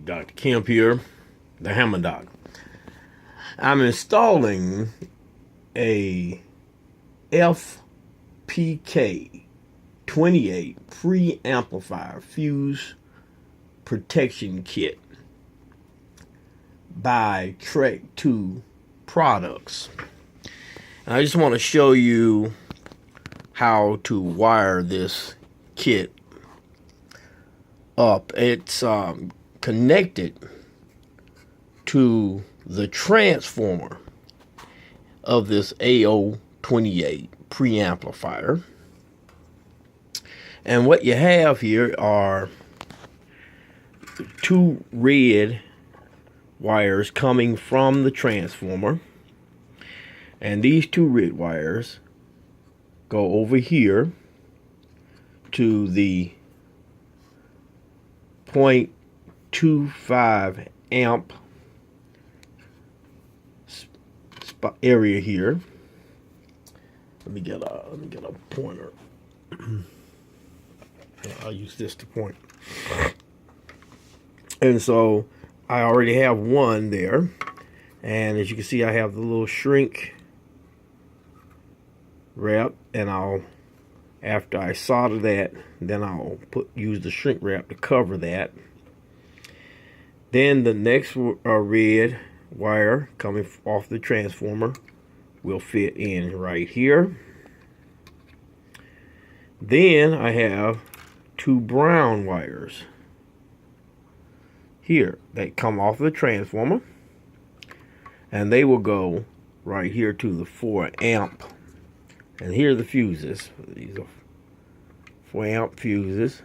Dr. Kemp here, the Hammer Doc. I'm installing a FPK-28 preamplifier fuse protection kit by Trek 2 Products. And I just want to show you how to wire this kit up. It's connected to the transformer of this AO28 preamplifier. And what you have here are two red wires coming from the transformer. And these two red wires go over here to the 0.25 amp area here. Let me get a pointer. I'll use this to point. And so I already have one there, and as you can see, I have the little shrink wrap, and after I solder that, then I'll use the shrink wrap to cover that. Then the next red wire coming off the transformer will fit in right here. Then I have two brown wires here that come off the transformer, and they will go right here to the 4 amp. And here are the fuses. These are 4 amp fuses,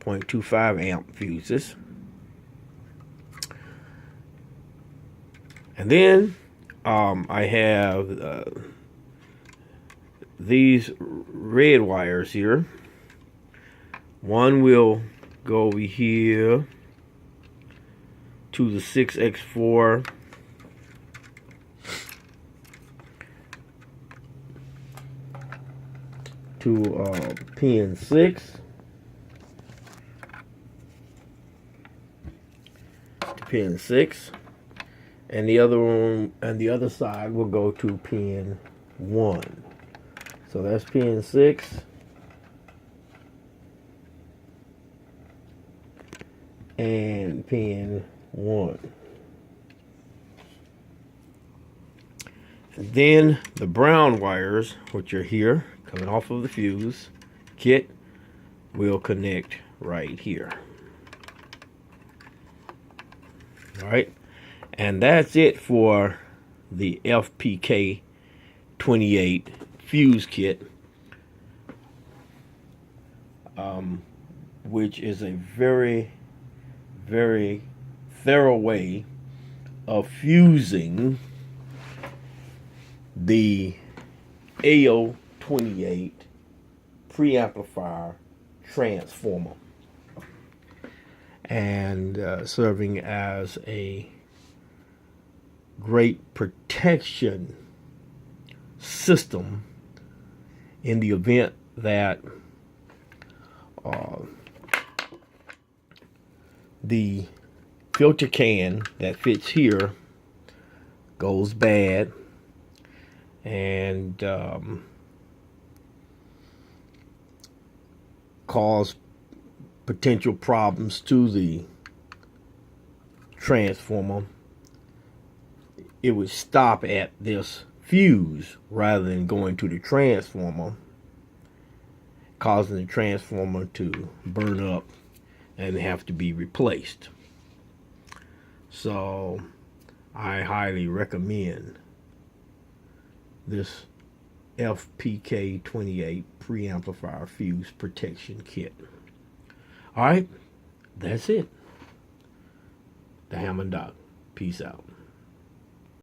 0.25 amp fuses. And then I have these red wires here. One will go over here to the 6x4 to pin 6 to pin 6, and the other one and the other side will go to pin 1. So that's pin 6 and pin 1. And then the brown wires, which are here coming off of the fuse kit, will connect right here. All right, and that's it for the FPK-28 fuse kit, which is a very, very thorough way of fusing the AO28 preamplifier transformer, and serving as a great protection system in the event that the filter can that fits here goes bad and cause potential problems to the transformer. It would stop at this fuse rather than going to the transformer, causing the transformer to burn up and have to be replaced. So I highly recommend this FPK-28 preamplifier fuse protection kit. All right, that's it. The Hammer Doc. Peace out.